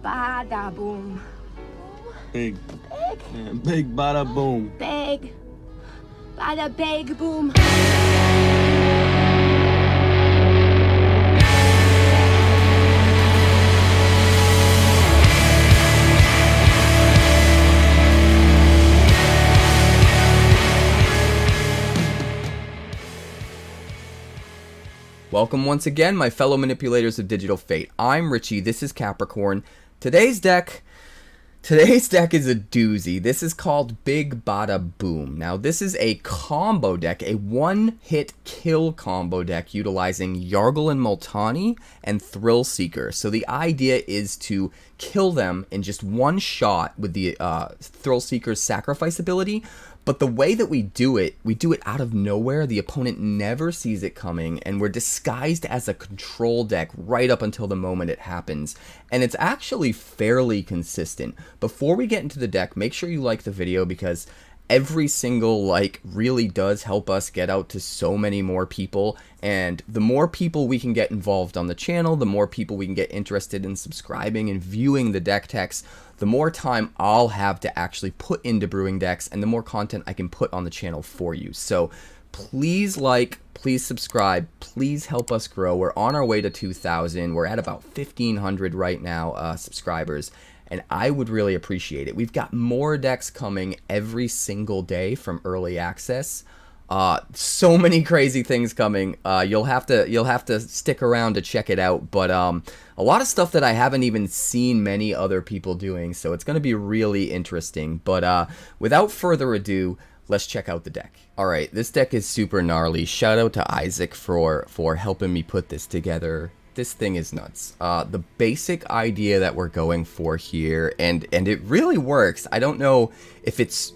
BADABOOM. Big. Big. Yeah, big bada boom. Big. Bada big boom. Welcome once again, my fellow manipulators of digital fate. I'm Richie, this is Capricorn. Today's deck is a doozy. This is called Big Bada Boom. Now, this is a combo deck, a one-hit kill combo deck utilizing Yargle and Multani and Thrillseeker. So the idea is to kill them in just one shot with the Thrillseeker's sacrifice ability. But the way that we do it out of nowhere. The opponent never sees it coming, and we're disguised as a control deck right up until the moment it happens. And it's actually fairly consistent. Before we get into the deck, make sure you like the video, because every single like really does help us get out to so many more people. And the more people we can get involved on the channel, the more people we can get interested in subscribing and viewing the deck techs, the more time I'll have to actually put into brewing decks, and the more content I can put on the channel for you. So please like, please subscribe, please help us grow. We're on our way to 2,000. We're at about 1,500 right now subscribers, and I would really appreciate it. We've got more decks coming every single day from early access. So many crazy things coming. You'll have to stick around to check it out, but a lot of stuff that I haven't even seen many other people doing, so it's going to be really interesting. But without further ado, let's check out the deck. Alright, this deck is super gnarly. Shout out to Isaac for helping me put this together. This thing is nuts. The basic idea that we're going for here, and it really works. I don't know if it's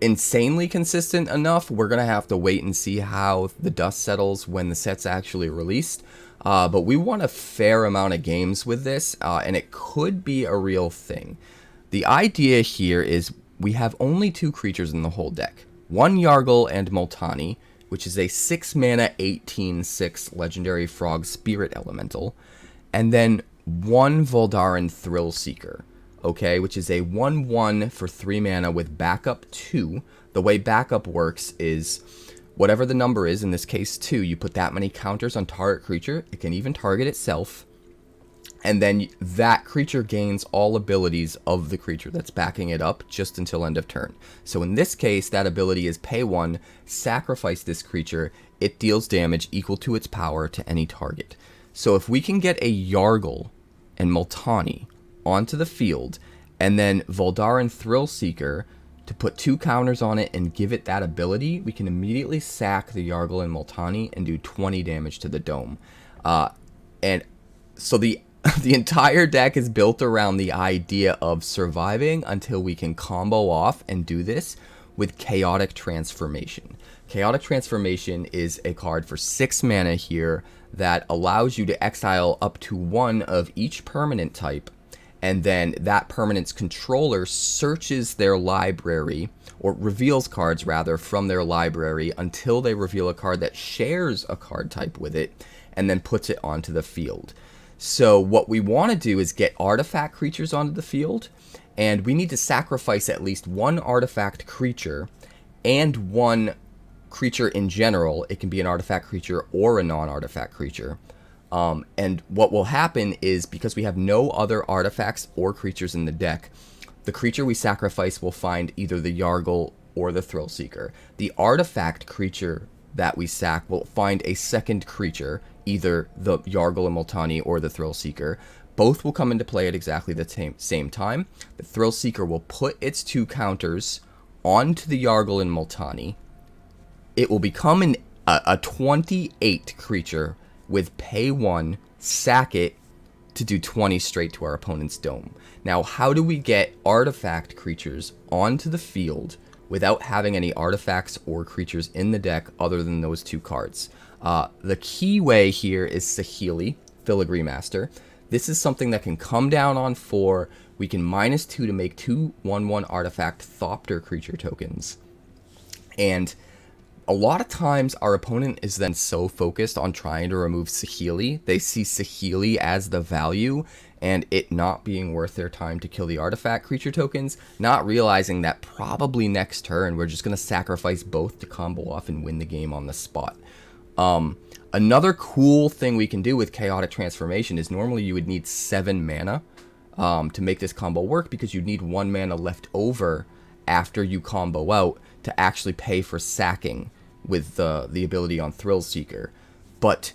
insanely consistent enough. We're gonna have to wait and see how the dust settles when the set's actually released. But we want a fair amount of games with this, and it could be a real thing. The idea here is we have only two creatures in the whole deck. One Yargle and Multani, which is a 6 mana 18/6 legendary frog spirit elemental, and then one Voldaren Thrillseeker, okay, which is a 1/1 for 3 mana with backup 2. The way backup works is whatever the number is, in this case 2, you put that many counters on target creature. It can even target itself, and then that creature gains all abilities of the creature that's backing it up just until end of turn. So in this case, that ability is pay 1, sacrifice this creature, it deals damage equal to its power to any target. So if we can get a Yargle and Multani onto the field, and then Voldaren Thrillseeker to put 2 counters on it and give it that ability, we can immediately sack the Yargle and Multani and do 20 damage to the dome. And so the entire deck is built around the idea of surviving until we can combo off and do this with Chaotic Transformation. Chaotic Transformation is a card for 6 mana here that allows you to exile up to 1 of each permanent type, and then that permanent's controller searches their library, or reveals cards rather from their library until they reveal a card that shares a card type with it, and then puts it onto the field. So what we want to do is get artifact creatures onto the field, and we need to sacrifice at least 1 artifact creature and 1 creature in general. It can be an artifact creature or a non-artifact creature. And what will happen is, because we have no other artifacts or creatures in the deck, the creature we sacrifice will find either the Yargle or the Thrillseeker. The artifact creature that we sack will find a second creature, either the Yargle and Multani or the Thrillseeker. Both will come into play at exactly the same time. The Thrillseeker will put its 2 counters onto the Yargle and Multani. It will become a 28 creature with pay 1, sack it to do 20 straight to our opponent's dome. Now, how do we get artifact creatures onto the field without having any artifacts or creatures in the deck other than those 2 cards? The key way here is Saheeli, Filigree Master. This is something that can come down on 4. We can -2 to make 2 1/1 artifact Thopter creature tokens. And a lot of times our opponent is then so focused on trying to remove Saheeli, they see Saheeli as the value and it not being worth their time to kill the artifact creature tokens, not realizing that probably next turn we're just going to sacrifice both to combo off and win the game on the spot. Another cool thing we can do with Chaotic Transformation is normally you would need 7 mana to make this combo work, because you'd need 1 mana left over after you combo out to actually pay for sacking with the ability on Thrillseeker. But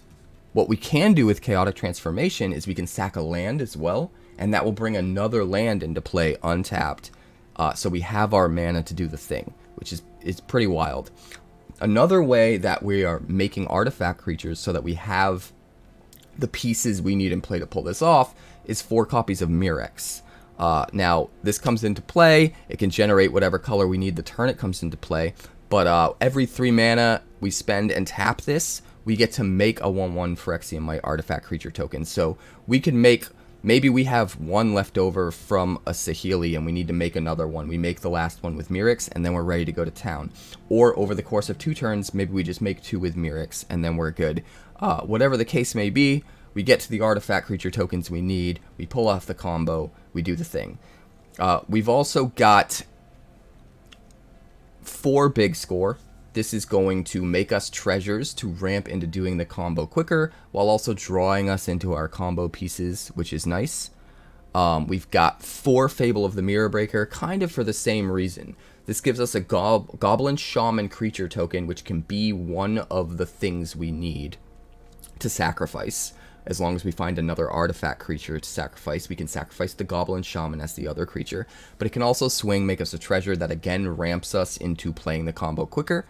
what we can do with Chaotic Transformation is we can sack a land as well, and that will bring another land into play untapped. So we have our mana to do the thing, which is pretty wild. Another way that we are making artifact creatures so that we have the pieces we need in play to pull this off is 4 copies of Mirrex. Now, this comes into play. It can generate whatever color we need the turn it comes into play. But every 3 mana we spend and tap this, we get to make a 1/1 Phyrexian Might artifact creature token. So we can make, maybe we have 1 left over from a Saheeli and we need to make another one. We make the last one with Mirrex and then we're ready to go to town. Or over the course of 2 turns, maybe we just make 2 with Mirrex and then we're good. Whatever the case may be, we get to the artifact creature tokens we need, we pull off the combo, we do the thing. We've also got 4 big score. This is going to make us treasures to ramp into doing the combo quicker, while also drawing us into our combo pieces, which is nice. We've got 4 Fable of the Mirror Breaker, kind of for the same reason. This gives us a Goblin Shaman creature token, which can be one of the things we need to sacrifice. As long as we find another artifact creature to sacrifice, we can sacrifice the Goblin Shaman as the other creature. But it can also swing, make us a treasure that again ramps us into playing the combo quicker.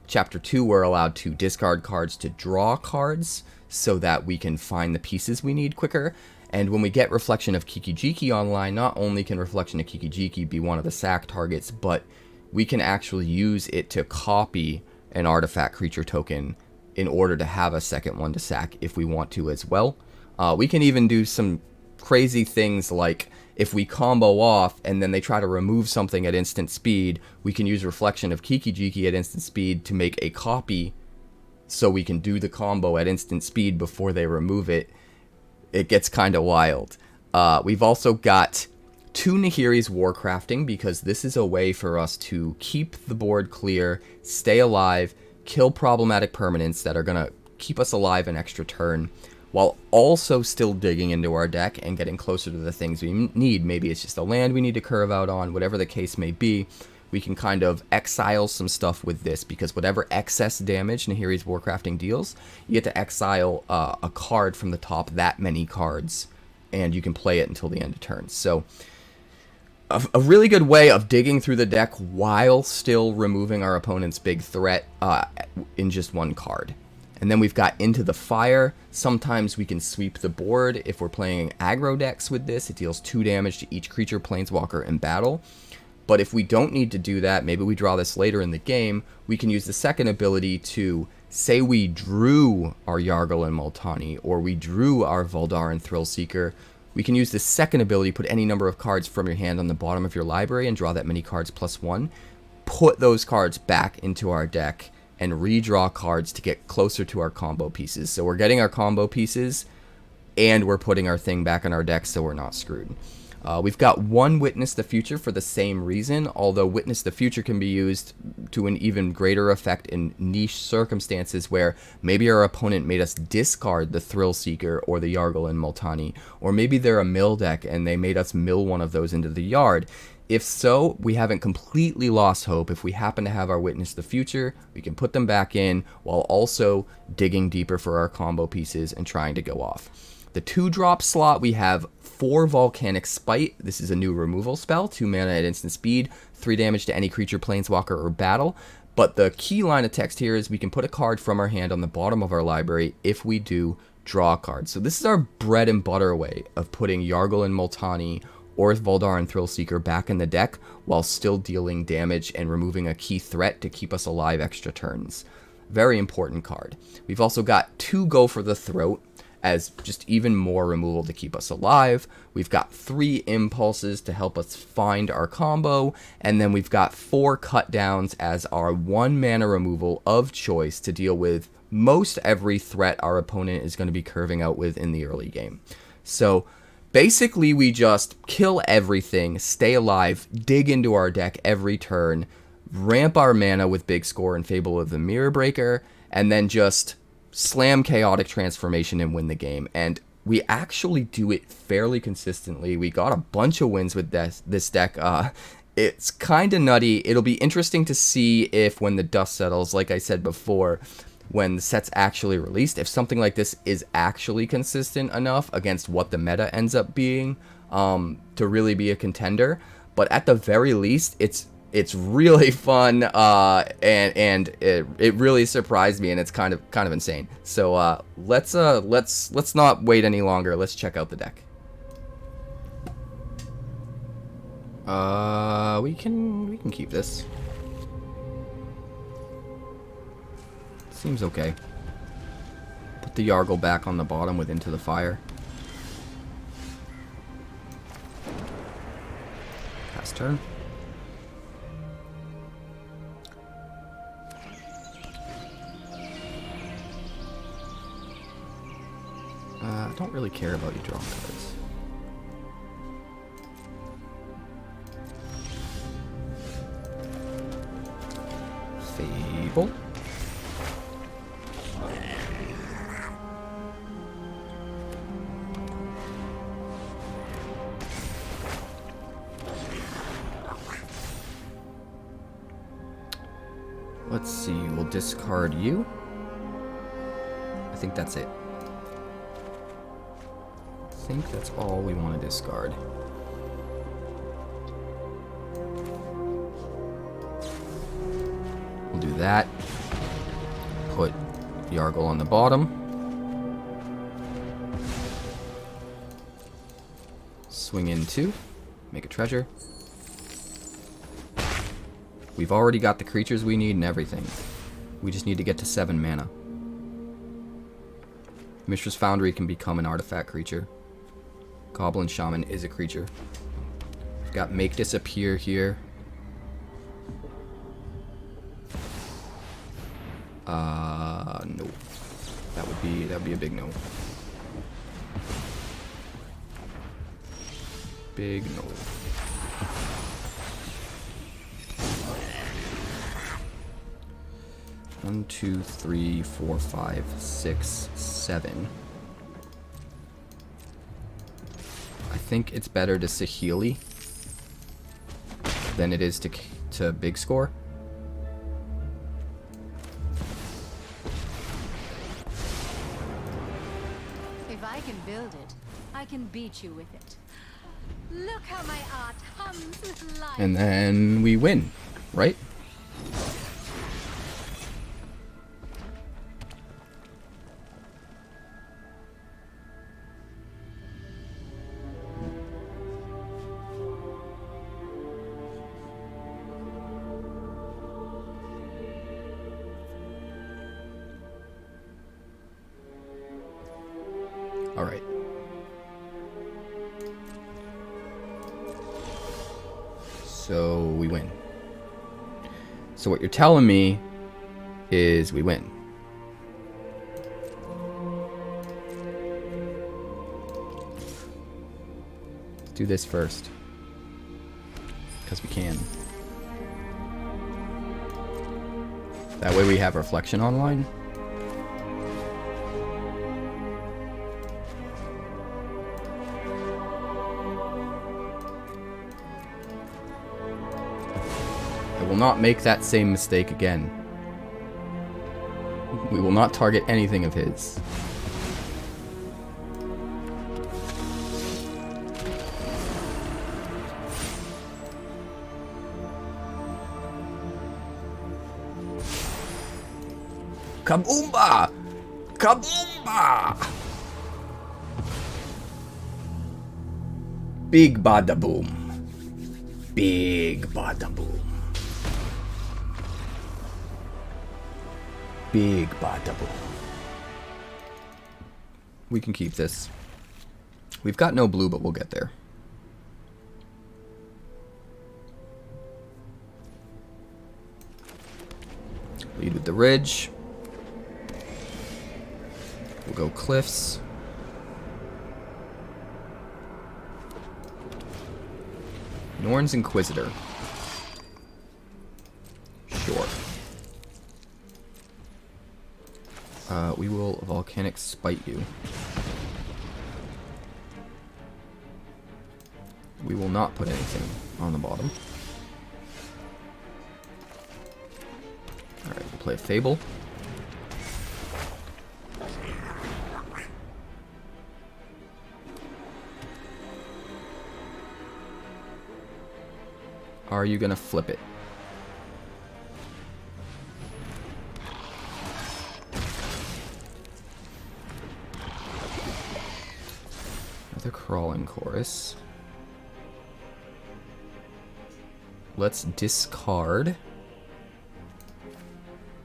Chapter 2, we're allowed to discard cards to draw cards so that we can find the pieces we need quicker. And when we get Reflection of Kiki-Jiki online, not only can Reflection of Kiki-Jiki be one of the sack targets, but we can actually use it to copy an artifact creature token in order to have a second one to sack if we want to as well. We can even do some crazy things like if we combo off and then they try to remove something at instant speed, we can use Reflection of Kiki-Jiki at instant speed to make a copy so we can do the combo at instant speed before they remove it. It gets kind of wild. We've also got 2 Nahiri's Warcrafting, because this is a way for us to keep the board clear, stay alive, kill problematic permanents that are going to keep us alive an extra turn, while also still digging into our deck and getting closer to the things we need. Maybe it's just a land we need to curve out on, whatever the case may be. We can kind of exile some stuff with this, because whatever excess damage Nahiri's Warcrafting deals, you get to exile a card from the top that many cards, and you can play it until the end of turn. So a really good way of digging through the deck while still removing our opponent's big threat in just 1 card. And then we've got Into the Fire. Sometimes we can sweep the board. If we're playing aggro decks with this, it deals 2 damage to each creature, planeswalker, in battle. But if we don't need to do that, maybe we draw this later in the game, we can use the second ability to, say we drew our Yargle and Multani, or we drew our Voldaren Thrillseeker. We can use the second ability, put any number of cards from your hand on the bottom of your library and draw that many cards +1. Put those cards back into our deck and redraw cards to get closer to our combo pieces. So we're getting our combo pieces and we're putting our thing back in our deck so we're not screwed. We've got 1 Witness the Future for the same reason, although Witness the Future can be used to an even greater effect in niche circumstances where maybe our opponent made us discard the Thrillseeker or the Yargle and Multani, or maybe they're a mill deck and they made us mill one of those into the yard. If so, we haven't completely lost hope. If we happen to have our Witness the Future, we can put them back in while also digging deeper for our combo pieces and trying to go off. The 2-drop slot, we have 4 Volcanic Spite. This is a new removal spell, 2 mana at instant speed, 3 damage to any creature, planeswalker, or battle. But the key line of text here is we can put a card from our hand on the bottom of our library. If we do, draw a card. So this is our bread and butter way of putting Yargle and Multani or Voldaren Thrillseeker back in the deck while still dealing damage and removing a key threat to keep us alive extra turns. Very important card. We've also got 2 Go for the Throat. as just even more removal to keep us alive. We've got 3 impulses to help us find our combo, and then we've got 4 cut downs as our 1 mana removal of choice to deal with most every threat our opponent is going to be curving out with in the early game. So basically we just kill everything, stay alive, dig into our deck every turn, ramp our mana with Big Score and Fable of the Mirror Breaker, and then just slam Chaotic Transformation and win the game. And we actually do it fairly consistently. We got a bunch of wins with this deck. It's kind of nutty. It'll be interesting to see if when the dust settles, like I said before, when the set's actually released, if something like this is actually consistent enough against what the meta ends up being to really be a contender. But at the very least, it's really fun, and it really surprised me, and it's kind of insane. So let's not wait any longer. Let's check out the deck. We can keep this. Seems okay. Put the Yargle back on the bottom with Into the Fire. Pass turn. I don't really care about you drawing cards. Fable. Let's see, we'll discard you. I think that's it. I think that's all we want to discard. We'll do that. Put Yargle on the bottom. Swing in 2. Make a treasure. We've already got the creatures we need and everything. We just need to get to 7 mana. Mishra's Foundry can become an artifact creature. Goblin Shaman is a creature. We've got Make Disappear here. No. That would be a big no. Big no. One, 2, 3, 4, 5, 6, 7. I think it's better to Saheeli than it is to Big Score. If I can build it, I can beat you with it. Look how my art hums with life. And then we win, right? All right. So we win. So what you're telling me is we win. Let's do this first. Because we can. That way we have Reflection online. Will not make that same mistake again. We will not target anything of his. Kaboomba! Kaboomba! Big BADABOOM. Big BADABOOM. Big BADABOOM. We can keep this. We've got no blue, but we'll get there. Lead with the ridge. We'll go cliffs. Norn's Inquisitor. Sure. We will Volcanic Spite you. We will not put anything on the bottom. Alright, we'll play a Fable. Are you gonna flip it? Another Crawling Chorus. Let's discard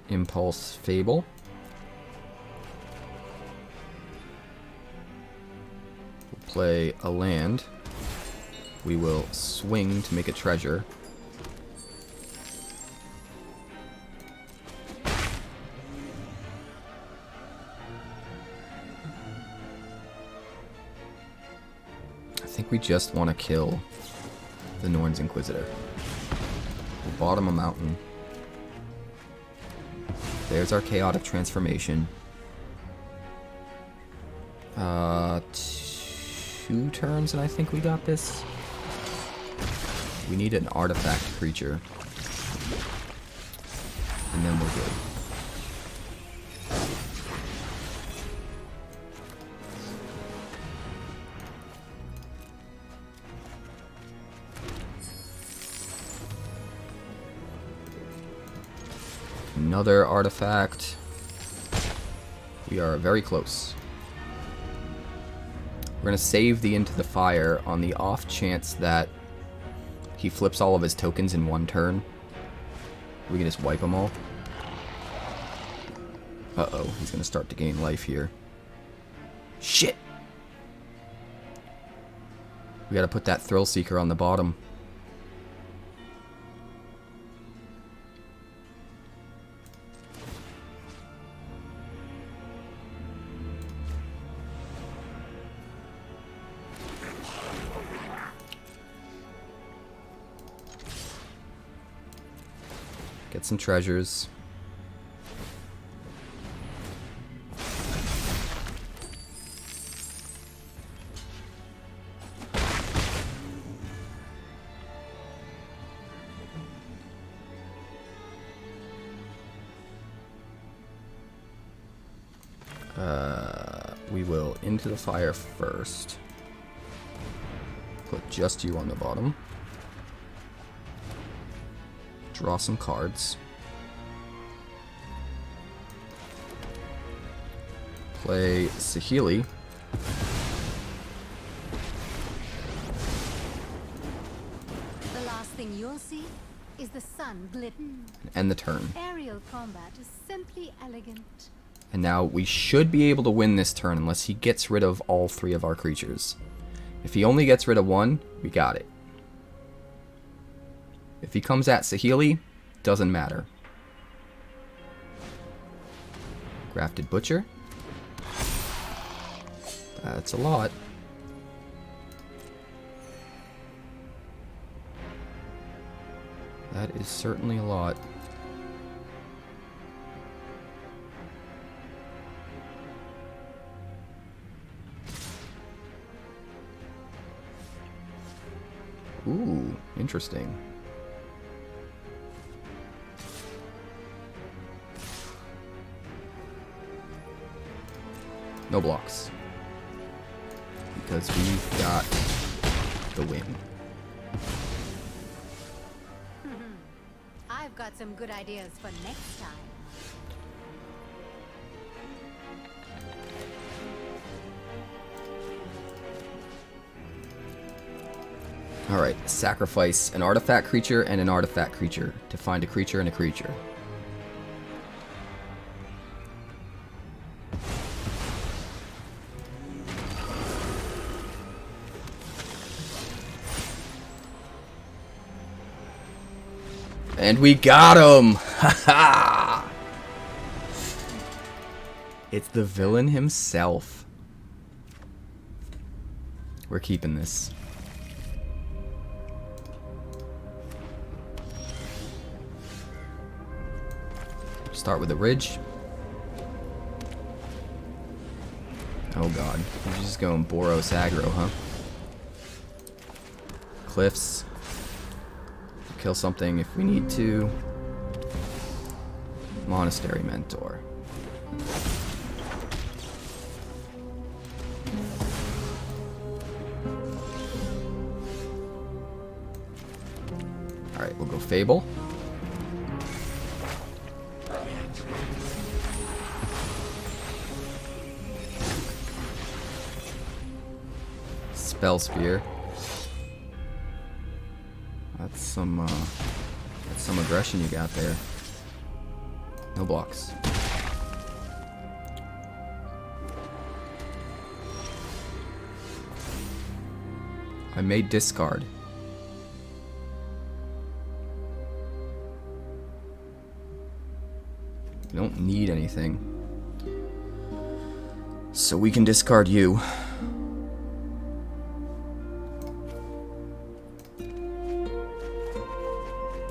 Impulse Fable. We'll play a land. We will swing to make a treasure. I think we just want to kill the Norn's Inquisitor. We'll bottom a mountain. There's our Chaotic Transformation. 2 turns and I think we got this. We need an artifact creature. And then we're good. Another artifact. We are very close. We're going to save the Into the Fire on the off chance that he flips all of his tokens in 1 turn. We can just wipe them all. Uh-oh, he's going to start to gain life here. Shit! We got to put that Thrillseeker on the bottom. Get some treasures. We will Into the Fire first. Put just you on the bottom. Draw some cards. Play Saheeli. The last thing you'll see is the sun glitten. End the turn. Aerial combat is simply elegant. And now we should be able to win this turn unless he gets rid of all 3 of our creatures. If he only gets rid of 1, we got it. If he comes at Saheeli, doesn't matter. Grafted Butcher. That's a lot. That is certainly a lot. Ooh, interesting. No blocks. Because we've got the win. I've got some good ideas for next time. Alright, sacrifice an artifact creature and an artifact creature to find a creature and a creature. And we got him! Ha ha! It's the villain himself. We're keeping this. Start with the ridge. Oh god. We're just going Boros aggro, huh? Cliffs. Kill something if we need to. Monastery Mentor. Alright, we'll go Fable. Spell Spear. That's some aggression you got there. No blocks. I may discard. We don't need anything. So we can discard you.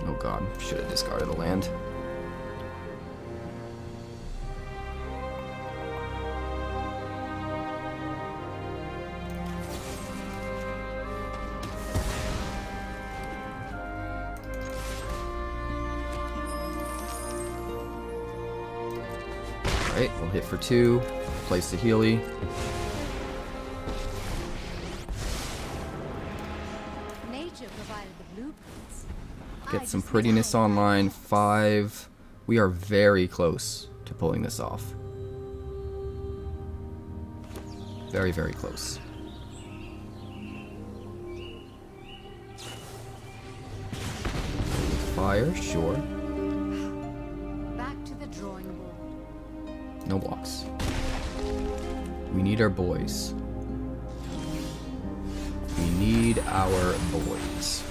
Oh god, should have discarded a land. Alright, we'll hit for 2, play Saheeli. Nature provided the blueprints. Get some prettiness online. 5. We are very close to pulling this off. Very, very close. Fire, sure. Back to the drawing board. No blocks. We need our boys. We need our boys.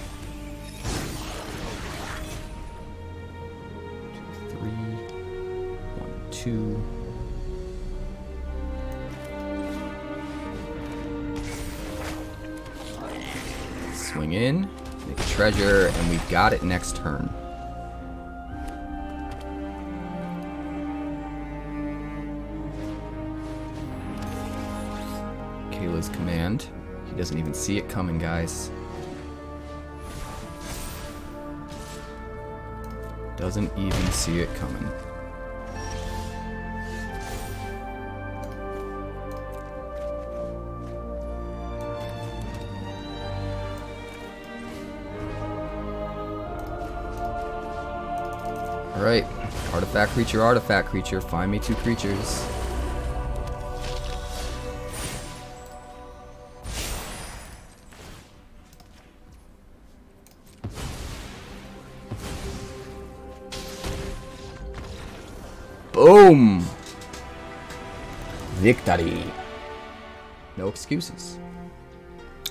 2, 3. 1, 2. Swing in, make a treasure, and we've got it next turn. Kayla's command. He doesn't even see it coming, guys. Doesn't even see it coming. Alright, artifact creature, find me 2 creatures. Boom! Victory! No excuses.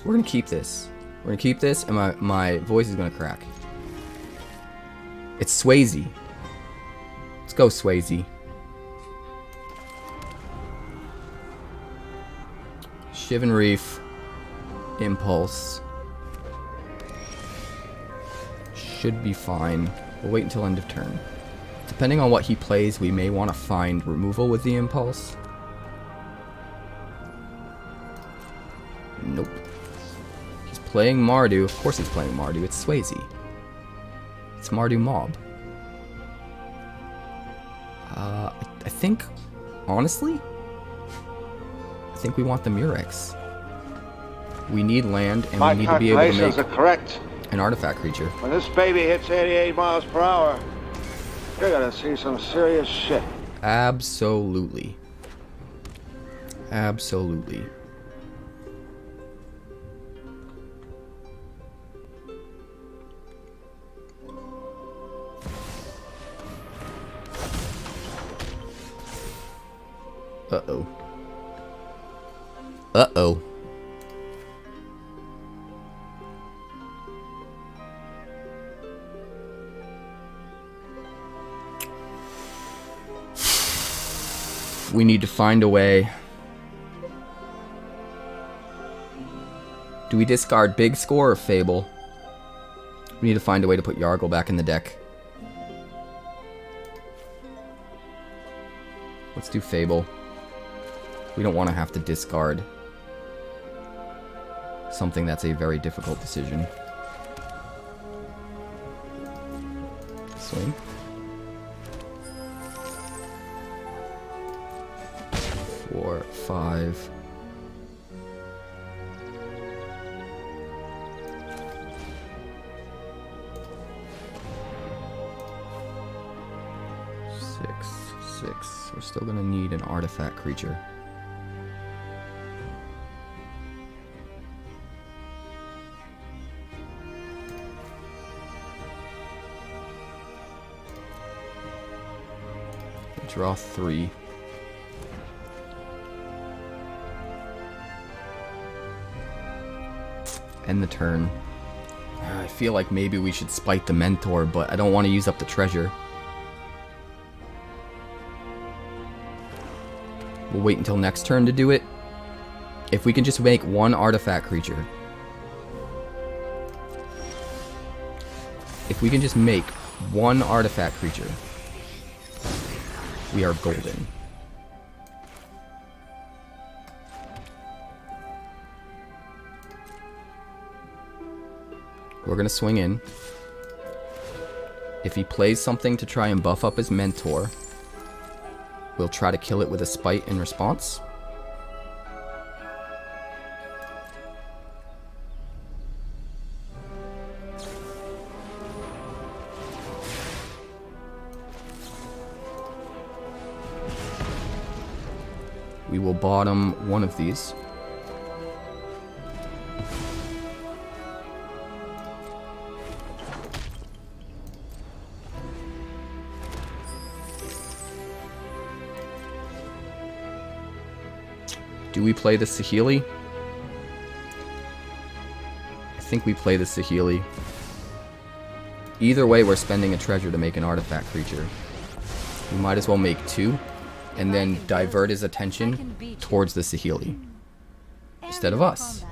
We're gonna keep this. We're gonna keep this, and my voice is gonna crack. It's Swayze. Let's go, Swayze. Shivan Reef. Impulse. Should be fine. We'll wait until end of turn. Depending on what he plays, we may want to find removal with the Impulse. Nope. He's playing Mardu. Of course he's playing Mardu. It's Swayze. It's Mardu Mob. I think, honestly, I think we want the Mirrex. We need land, and we need to be able to make are correct. an artifact creature. When this baby hits 88 miles per hour, you're gonna see some serious shit. Absolutely. Absolutely. Uh-oh. Uh-oh. We need to find a way. Do we discard Big Score or Fable? We need to find a way to put Yargle back in the deck. Let's do Fable. We don't want to have to discard something that's a very difficult decision. Swing. 4, 5. Six. We're still gonna need an artifact creature. Draw 3. End the turn. I feel like maybe we should spite the mentor, but I don't want to use up the treasure. We'll wait until next turn to do it. If we can just make one artifact creature. If we can just make one artifact creature, we are golden. We're gonna swing in. If he plays something to try and buff up his mentor, we'll try to kill it with a spite in response. We will bottom one of these. Do we play the Saheeli? I think we play the Saheeli. Either way, we're spending a treasure to make an artifact creature. We might as well make 2, and then divert his attention towards the Saheeli instead of us.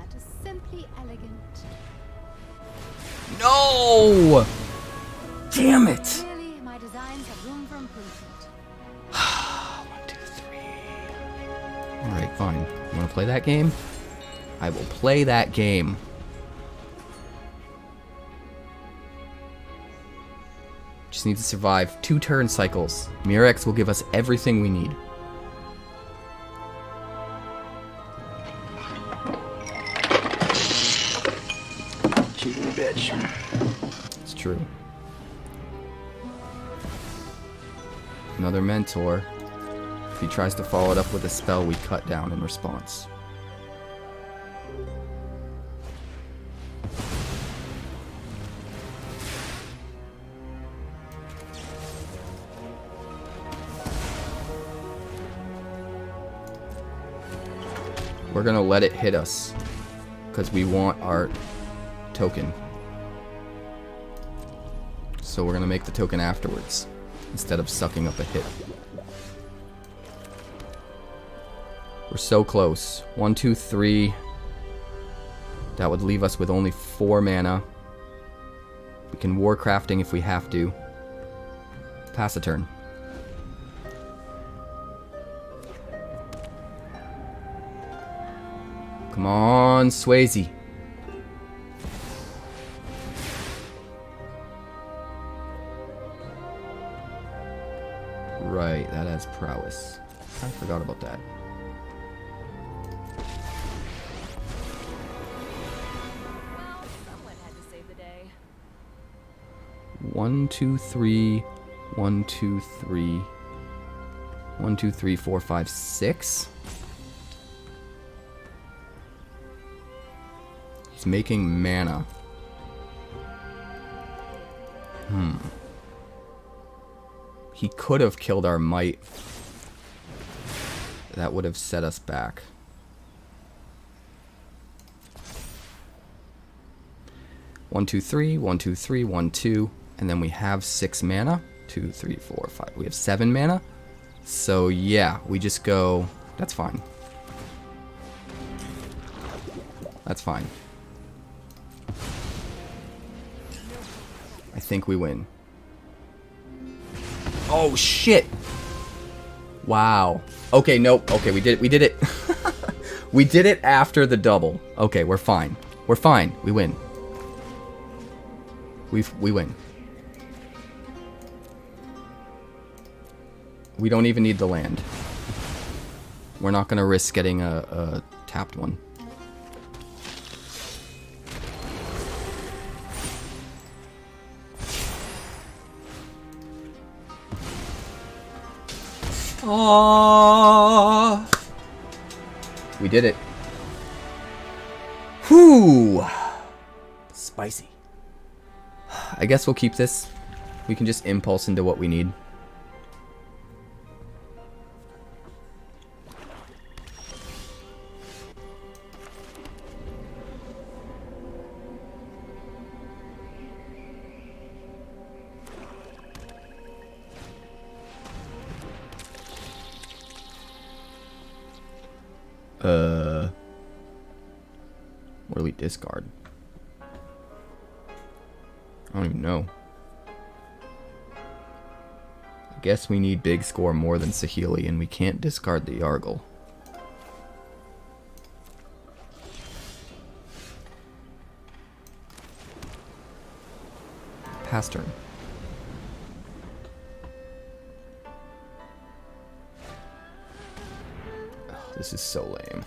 No! Damn it! Alright, fine. You wanna play that game? I will play that game. Just need to survive 2 turn cycles. Mirrex will give us everything we need. Cheating bitch. It's true. Another mentor. If he tries to follow it up with a spell, we cut down in response. We're gonna let it hit us because we want our token. So we're gonna make the token afterwards instead of sucking up a hit. We're so close. 1, 2, 3. That would leave us with only 4 mana. We can Warcrafting if we have to. Pass a turn. Come on, Swayze. Right, that has prowess. I forgot about that. One, two, three. 1, 2, 3. 1, 2, 3, 4, 5, 6. He's making mana. He could have killed our might. That would have set us back. One, 2, 3, 1, 2, 3, 1, 2, and then we have 6 mana. 2, 3, 4, 5. We have 7 mana. So yeah, we just go... That's fine. That's fine. I think we win. Oh shit! Wow. Okay, nope. Okay, we did it. We did it after the double. Okay, we're fine. We're fine. We win. We win. We don't even need the land. We're not gonna risk getting a tapped one. Aww. We did it. Whew. Spicy. I guess we'll keep this. We can just impulse into what we need. What do we discard? I don't even know. I guess we need big score more than Saheeli, and we can't discard the Yargle. Pass turn. Oh, this is so lame.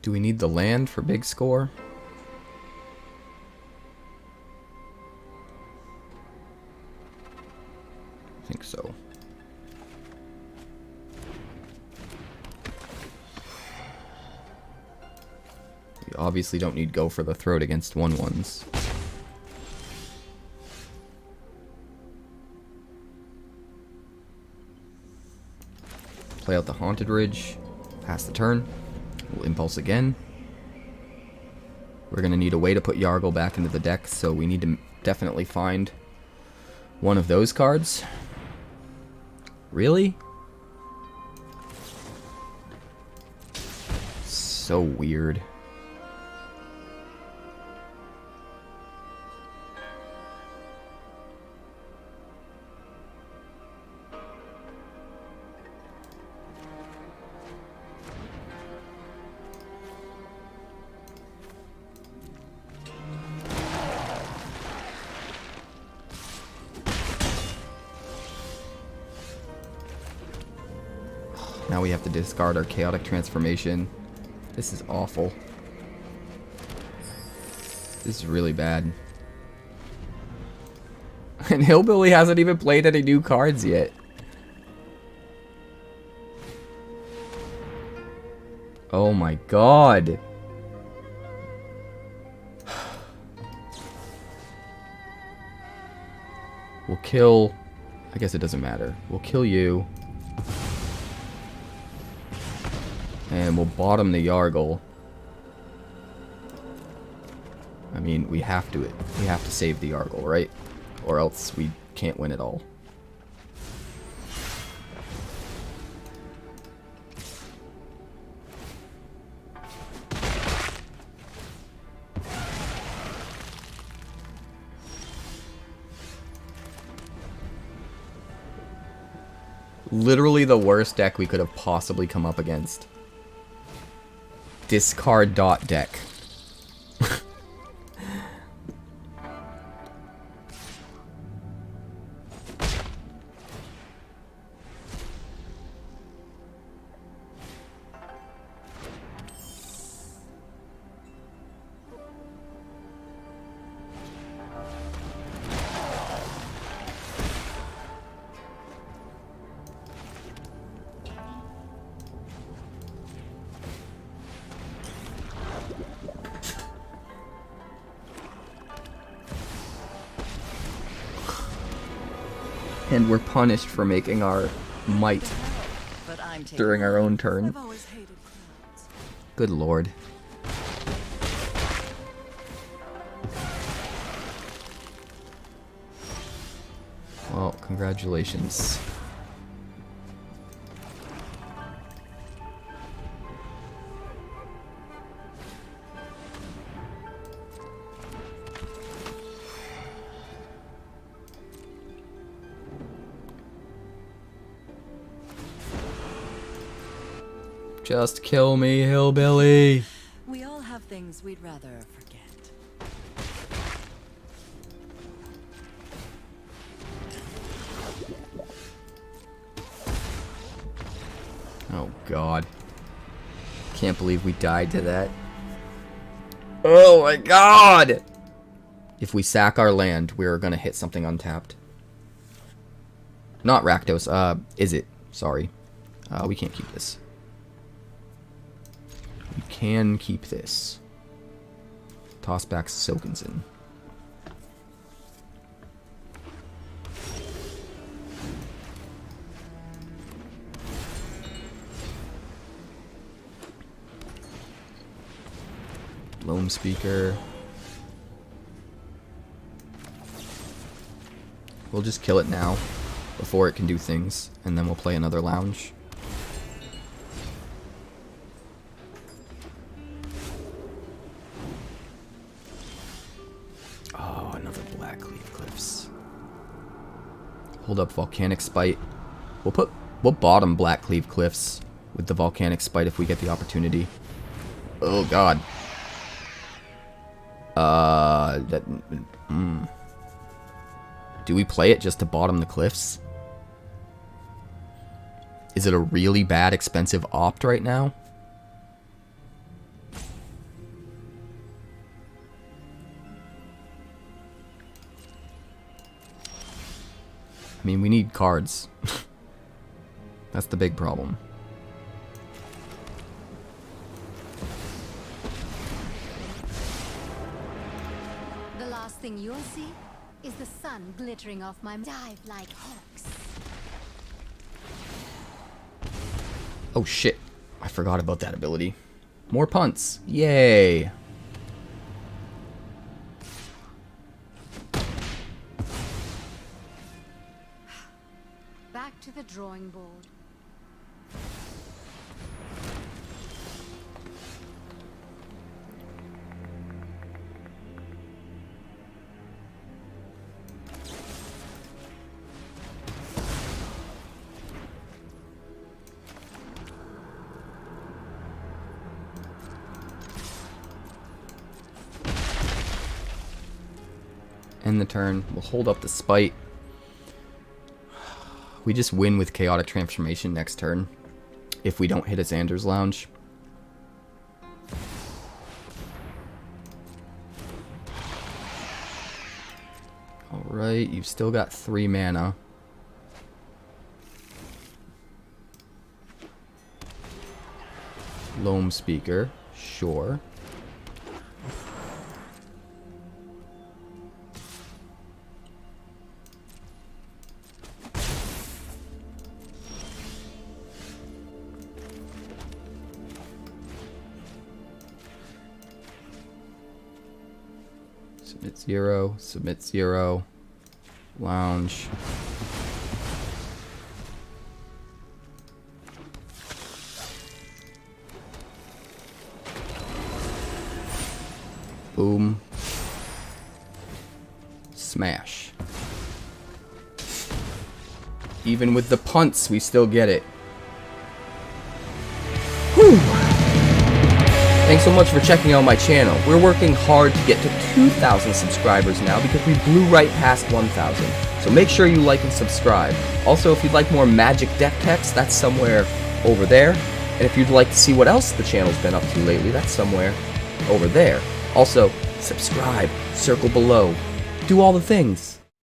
Do we need the land for big score? I think so. We obviously don't need go for the throat against 1/1s. Play out the Haunted Ridge. Pass the turn. We'll impulse again. We're going to need a way to put Yargle back into the deck, so we need to definitely find one of those cards. Really? So weird. Now we have to discard our Chaotic Transformation. This is awful. This is really bad. And HillBilly hasn't even played any new cards yet. Oh my god. We'll kill... I guess it doesn't matter. We'll kill you. And we'll bottom the Yargle. I mean, we have to save the Yargle, right? Or else we can't win at all. Literally the worst deck we could have possibly come up against. Discard dot deck. And we're punished for making our might during our own turn. Good lord. Well, congratulations. Just kill me, HillBilly. We all have things we'd rather forget. Oh god. Can't believe we died to that. Oh my god! If we sack our land, we're gonna hit something untapped. Not Rakdos, is it? Sorry. We can't keep this. We can keep this. Toss back Sokenzan. Loam Speaker. We'll just kill it now before it can do things, and then we'll play another lounge. Oh, another Blackcleave Cliffs. Hold up Volcanic Spite. We'll bottom Blackcleave Cliffs with the Volcanic Spite if we get the opportunity. Oh god. Do we play it just to bottom the cliffs? Is it a really bad expensive opt right now? I mean, we need cards. That's the big problem. The last thing you'll see is the sun glittering off my dive like hawks. Oh shit. I forgot about that ability. More punts. Yay. Back to the drawing board. End the turn. We'll hold up the Spite. We just win with Chaotic Transformation next turn if we don't hit a Xander's Lounge. Alright, you've still got 3 mana. Loam Speaker, sure. Submit 0, lounge. Boom. Smash. Even with the punts, we still get it. Whew. Thanks so much for checking out my channel. We're working hard to get to 2,000 subscribers now because we blew right past 1,000. So make sure you like and subscribe. Also, if you'd like more magic deck text, that's somewhere over there. And if you'd like to see what else the channel's been up to lately, that's somewhere over there. Also, subscribe, circle below, do all the things.